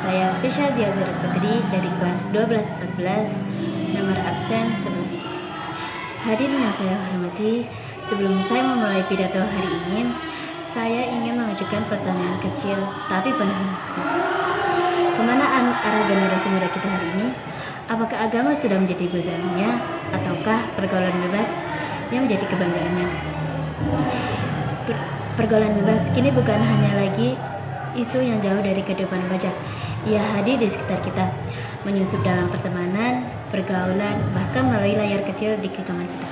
saya Fisha Ziazira Putri dari kelas 1214, nomor absen 11. Hadirin yang saya hormati, sebelum saya memulai pidato hari ini, saya ingin mengajukan pertanyaan kecil tapi penuh makna. Kemana arah generasi muda kita hari ini? Apakah agama sudah menjadi bebannya, ataukah pergaulan bebas yang menjadi kebanggaannya? Pergaulan bebas kini bukan hanya lagi isu yang jauh dari kehidupan remaja. Ia hadir di sekitar kita, menyusup dalam pertemanan, pergaulan, bahkan melalui layar kecil di genggaman kita.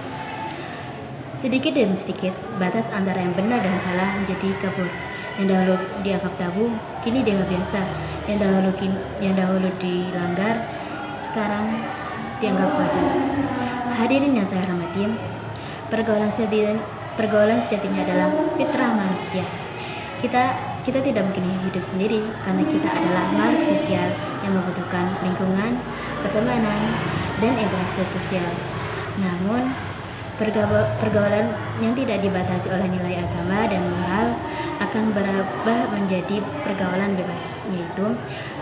Sedikit demi sedikit, batas antara yang benar dan salah menjadi kabur. Yang dahulu dianggap tabu, kini dianggap biasa. Yang dahulu dilanggar, sekarang dianggap wajar. Hadirin yang saya hormati, pergaulan sejatinya adalah fitrah manusia. Kita tidak mungkin hidup sendiri karena kita adalah makhluk sosial yang membutuhkan lingkungan, pertemanan, dan interaksi sosial. Namun, pergaulan yang tidak dibatasi oleh nilai agama dan moral akan berubah menjadi pergaulan bebas, yaitu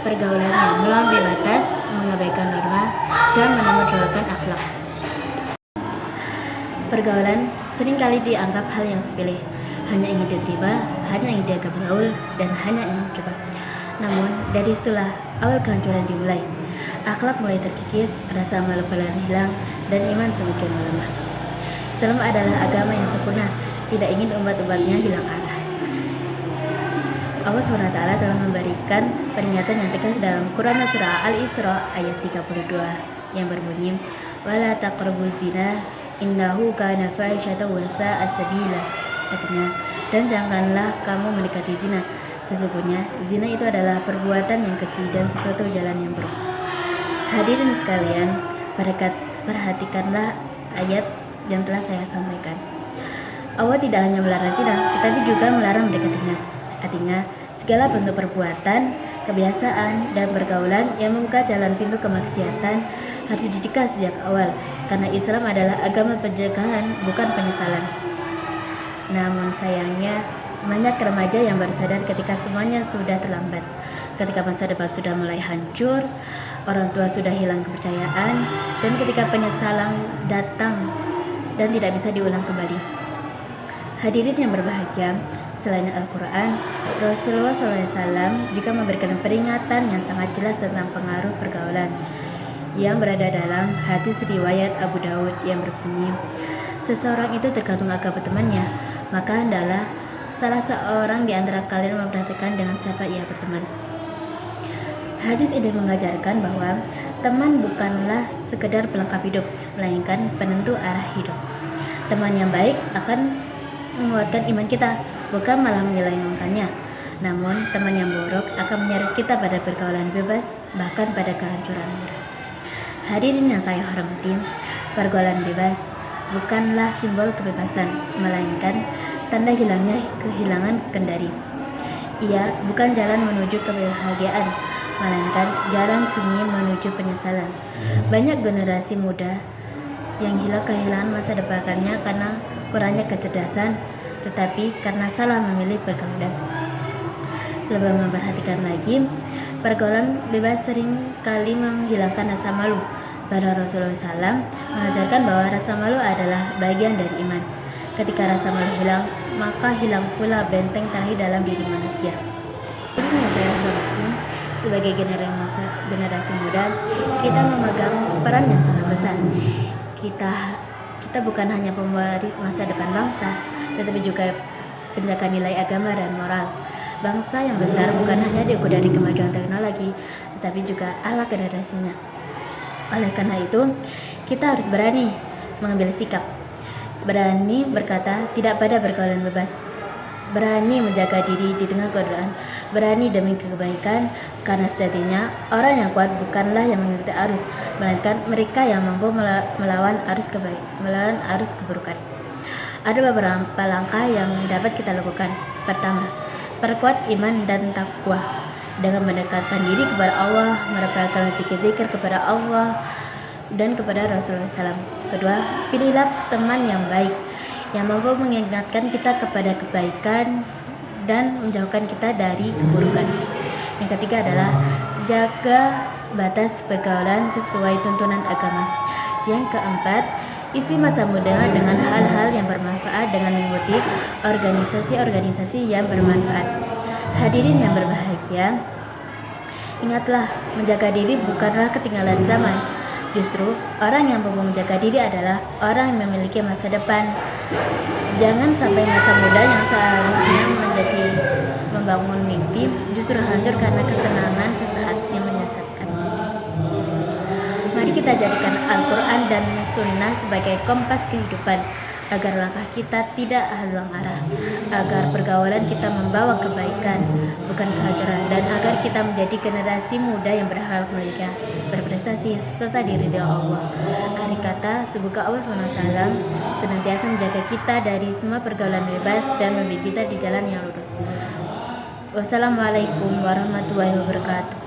pergaulan yang melampaui batas, mengabaikan norma, dan menomorduakan akhlak. Pergaulan seringkali dianggap hal yang sepele, hanya ingin diterima, hanya ingin dianggap gaul, dan hanya ingin coba. Namun, dari situlah awal kehancuran dimulai. Akhlak mulai terkikis, rasa malu perlahan hilang, dan iman semakin melemah. Islam adalah agama yang sempurna, tidak ingin umat-umatnya hilang arah. Allah SWT telah memberikan peringatan yang tegas dalam Quran Surah Al-Isra ayat 32 yang berbunyi, "Wala taqrabuz zina innahu kana fahishatan wa sa'a sabila." Artinya, dan janganlah kamu mendekati zina. Sesungguhnya zina itu adalah perbuatan yang keji dan sesuatu jalan yang buruk. Hadirin sekalian, perhatikanlah ayat yang telah saya sampaikan. Allah tidak hanya melarang zina, tetapi juga melarang mendekatinya. Artinya, segala bentuk perbuatan, kebiasaan, dan pergaulan yang membuka jalan pintu kemaksiatan harus dicegah sejak awal, karena Islam adalah agama pencegahan, bukan penyesalan. Namun sayangnya, banyak remaja yang baru sadar ketika semuanya sudah terlambat. Ketika masa depan sudah mulai hancur, orang tua sudah hilang kepercayaan, dan ketika penyesalan datang dan tidak bisa diulang kembali. Hadirin yang berbahagia, selain Al-Quran, Rasulullah SAW juga memberikan peringatan yang sangat jelas tentang pengaruh pergaulan yang berada dalam hadis riwayat Abu Daud yang berbunyi, "Seseorang itu tergantung agama temannya, maka hendaklah salah seorang di antara kalian memperhatikan dengan siapa ia berteman." Hadis ini mengajarkan bahwa teman bukanlah sekedar pelengkap hidup, melainkan penentu arah hidup. Teman yang baik akan menguatkan iman kita, bukan malah menyelewengkannya. Namun, teman yang buruk akan menyeret kita pada pergaulan bebas, bahkan pada kehancuran moral. Hadirin yang saya hormati, pergaulan bebas bukanlah simbol kebebasan, melainkan tanda hilangnya kehilangan kendali. Ia bukan jalan menuju kebahagiaan, melainkan jalan sunyi menuju penyesalan. Banyak generasi muda yang kehilangan masa depannya karena kurangnya kecerdasan, tetapi karena salah memilih pergaulan. Lebih memperhatikan lagi, pergaulan bebas sering kali menghilangkan rasa malu. Para Rasulullah SAW mengajarkan bahwa rasa malu adalah bagian dari iman. Ketika rasa malu hilang, maka hilang pula benteng terakhir dalam diri manusia. Ini yang saya hormati, sebagai generasi muda, kita memegang peran yang sangat besar. Kita bukan hanya pewaris masa depan bangsa, tetapi juga penjaga nilai agama dan moral. Bangsa yang besar bukan hanya diukur dari kemajuan teknologi, tetapi juga akhlak generasinya. Oleh karena itu, kita harus berani mengambil sikap, berani berkata tidak pada pergaulan bebas, berani menjaga diri di tengah godaan, berani demi kebaikan, karena sejatinya orang yang kuat bukanlah yang mengikuti arus, melainkan mereka yang mampu melawan arus keburukan. Ada beberapa langkah yang dapat kita lakukan. Pertama, perkuat iman dan takwa dengan mendekatkan diri kepada Allah, merapalkan zikir kepada Allah dan kepada Rasulullah SAW. Kedua, pilihlah teman yang baik, yang mampu mengingatkan kita kepada kebaikan dan menjauhkan kita dari keburukan. Yang ketiga adalah Jaga batas pergaulan sesuai tuntunan agama. Yang keempat, isi masa muda dengan hal-hal yang bermanfaat dengan mengikuti organisasi-organisasi yang bermanfaat. Hadirin yang berbahagia, ingatlah, menjaga diri bukanlah ketinggalan zaman. Justru orang yang mampu menjaga diri adalah orang yang memiliki masa depan. Jangan sampai masa muda yang seharusnya menjadi membangun mimpi justru hancur karena kesenangan sesaat yang menyesatkan. Mari kita jadikan Al-Quran dan Sunnah sebagai kompas kehidupan, agar langkah kita tidak halang arah, agar pergaulan kita membawa kebaikan, bukan kehancuran, dan agar kita menjadi generasi muda yang berakhlak mulia, berprestasi, serta diridhoi Allah. Akhir kata, semoga Allah SWT senantiasa menjaga kita dari semua pergaulan bebas dan membimbing kita di jalan yang lurus. Wassalamualaikum warahmatullahi wabarakatuh.